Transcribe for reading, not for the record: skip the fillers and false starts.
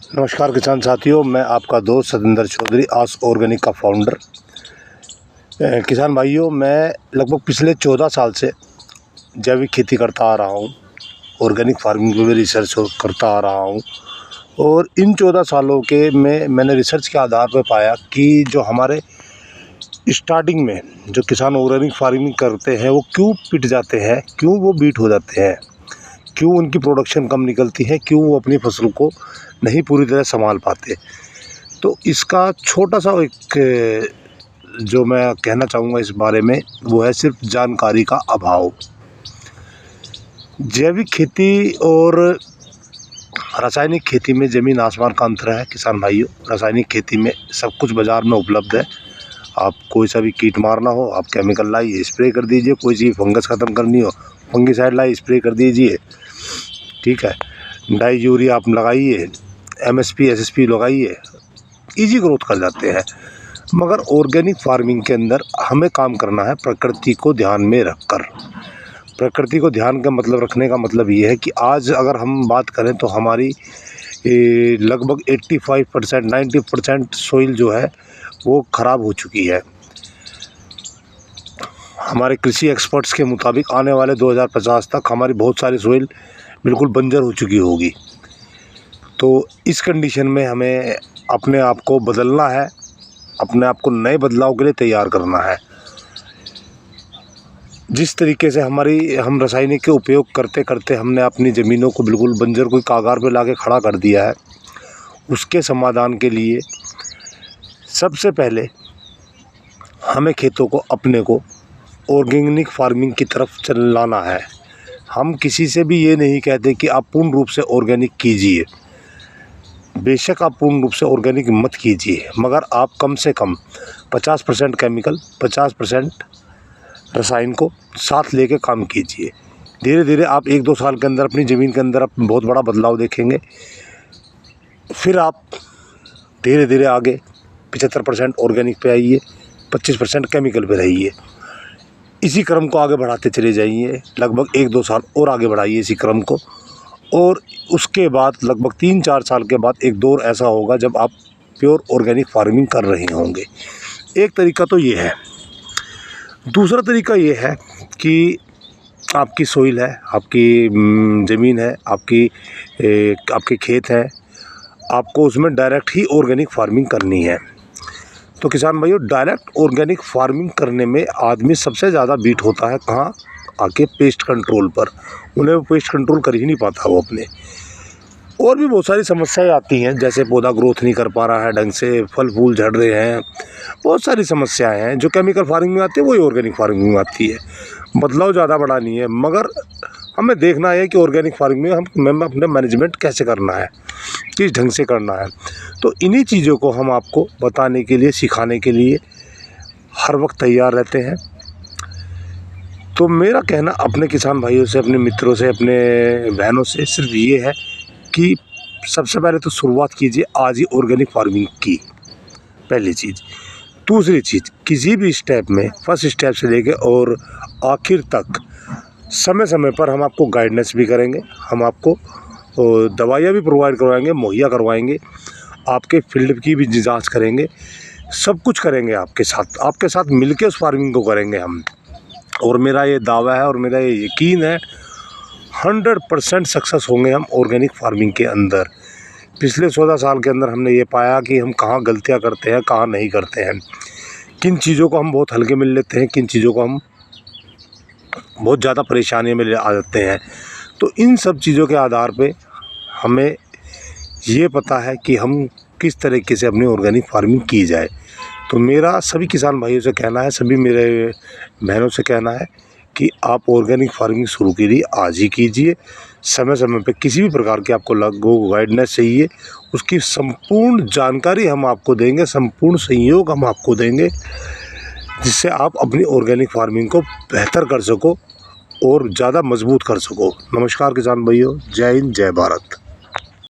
नमस्कार किसान साथियों, मैं आपका दोस्त सतेंद्र चौधरी, आस ऑर्गेनिक का फाउंडर। किसान भाइयों, मैं लगभग पिछले 14 साल से जैविक खेती करता आ रहा हूँ। ऑर्गेनिक फार्मिंग पे भी रिसर्च करता आ रहा हूँ और इन 14 सालों के में मैंने रिसर्च के आधार पर पाया कि जो हमारे स्टार्टिंग में जो किसान ऑर्गेनिक फार्मिंग करते हैं वो क्यों पिट जाते हैं, क्यों वो बीट हो जाते हैं, क्यों उनकी प्रोडक्शन कम निकलती है, क्यों वो अपनी फसल को नहीं पूरी तरह संभाल पाते। तो इसका छोटा सा एक जो मैं कहना चाहूँगा इस बारे में, वो है सिर्फ जानकारी का अभाव। जैविक खेती और रासायनिक खेती में ज़मीन आसमान का अंतर है किसान भाइयों। रासायनिक खेती में सब कुछ बाज़ार में उपलब्ध है। आप कोई सा भी कीट मारना हो, आप केमिकल लाइए, स्प्रे कर दीजिए। कोई चीज़ फंगस ख़त्म करनी हो, फंगिसाइड लाइए, स्प्रे कर दीजिए, ठीक है। डाई यूरिया आप लगाइए, एमएसपी एसएसपी लगाइए, इजी ग्रोथ कर जाते हैं। मगर ऑर्गेनिक फार्मिंग के अंदर हमें काम करना है प्रकृति को ध्यान में रखकर। प्रकृति को ध्यान का मतलब रखने का मतलब ये है कि आज अगर हम बात करें तो हमारी लगभग 85% 90% सोइल जो है वो ख़राब हो चुकी है। हमारे कृषि एक्सपर्ट्स के मुताबिक आने वाले 2050 तक हमारी बहुत सारी सोइल बिल्कुल बंजर हो चुकी होगी। तो इस कंडीशन में हमें अपने आप को बदलना है, अपने आप को नए बदलाव के लिए तैयार करना है। जिस तरीके से हम रासायनिक के उपयोग करते करते हमने अपनी ज़मीनों को बिल्कुल बंजर कोई कागार पे लाके खड़ा कर दिया है, उसके समाधान के लिए सबसे पहले हमें खेतों को अपने को ऑर्गेनिक फार्मिंग की तरफ चलाना है। हम किसी से भी ये नहीं कहते कि आप पूर्ण रूप से ऑर्गेनिक कीजिए। बेशक आप पूर्ण रूप से ऑर्गेनिक मत कीजिए, मगर आप कम से कम 50% केमिकल 50% रसायन को साथ लेके काम कीजिए। धीरे धीरे आप 1-2 साल के अंदर अपनी ज़मीन के अंदर आप बहुत बड़ा बदलाव देखेंगे। फिर आप धीरे धीरे आगे 75% ऑर्गेनिक पे आइए, 25% केमिकल पे रहिए। इसी क्रम को आगे बढ़ाते चले जाइए। लगभग 1-2 साल और आगे बढ़ाइए इसी क्रम को, और उसके बाद लगभग 3-4 साल के बाद एक दौर ऐसा होगा जब आप प्योर ऑर्गेनिक फार्मिंग कर रहे होंगे। एक तरीका तो ये है। दूसरा तरीका ये है कि आपकी सोइल है, आपकी ज़मीन है, आपके खेत हैं, आपको उसमें डायरेक्ट ही ऑर्गेनिक फार्मिंग करनी है। तो किसान भाइयों, डायरेक्ट ऑर्गेनिक फार्मिंग करने में आदमी सबसे ज़्यादा बीट होता है कहाँ? आके पेस्ट कंट्रोल पर। उन्हें वो पेस्ट कंट्रोल कर ही नहीं पाता वो अपने। और भी बहुत सारी समस्याएं आती हैं, जैसे पौधा ग्रोथ नहीं कर पा रहा है ढंग से, फल फूल झड़ रहे हैं, बहुत सारी समस्याएं हैं जो केमिकल फार्मिंग में आती है वही ऑर्गेनिक फार्मिंग में आती है। बदलाव ज़्यादा बड़ा नहीं है, मगर हमें देखना है कि ऑर्गेनिक फार्मिंग में हमें अपने मैनेजमेंट कैसे करना है, किस ढंग से करना है। तो इन्हीं चीज़ों को हम आपको बताने के लिए, सिखाने के लिए हर वक्त तैयार रहते हैं। तो मेरा कहना अपने किसान भाइयों से, अपने मित्रों से, अपने बहनों से सिर्फ ये है कि सबसे पहले तो शुरुआत कीजिए आज ही ऑर्गेनिक फार्मिंग की, पहली चीज़। दूसरी चीज़, किसी भी स्टेप में फर्स्ट स्टेप से लेके और आखिर तक समय समय पर हम आपको गाइडेंस भी करेंगे, हम आपको दवाइयाँ भी प्रोवाइड करवाएंगे, मुहैया करवाएंगे, आपके फील्ड की भी जांच करेंगे, सब कुछ करेंगे आपके साथ मिलके उस फार्मिंग को करेंगे हम। और मेरा ये दावा है और मेरा ये यकीन है 100% सक्सेस होंगे हम ऑर्गेनिक फार्मिंग के अंदर। पिछले 14 साल के अंदर हमने ये पाया कि हम कहाँ गलतियाँ करते हैं, कहाँ नहीं करते हैं, किन चीज़ों को हम बहुत हल्के में लेते हैं, किन चीज़ों को हम बहुत ज़्यादा परेशानियों में ले आ जाते हैं। तो इन सब चीज़ों के आधार पे हमें ये पता है कि हम किस तरीके से अपनी ऑर्गेनिक फार्मिंग की जाए। तो मेरा सभी किसान भाइयों से कहना है, सभी मेरे बहनों से कहना है कि आप ऑर्गेनिक फार्मिंग शुरू कीजिए, आज ही कीजिए। समय समय पे किसी भी प्रकार की आपको गाइडेंस चाहिए, उसकी संपूर्ण जानकारी हम आपको देंगे, संपूर्ण सहयोग हम आपको देंगे, जिससे आप अपनी ऑर्गेनिक फार्मिंग को बेहतर कर सको और ज़्यादा मजबूत कर सको। नमस्कार किसान भाइयों, जय हिंद, जय भारत।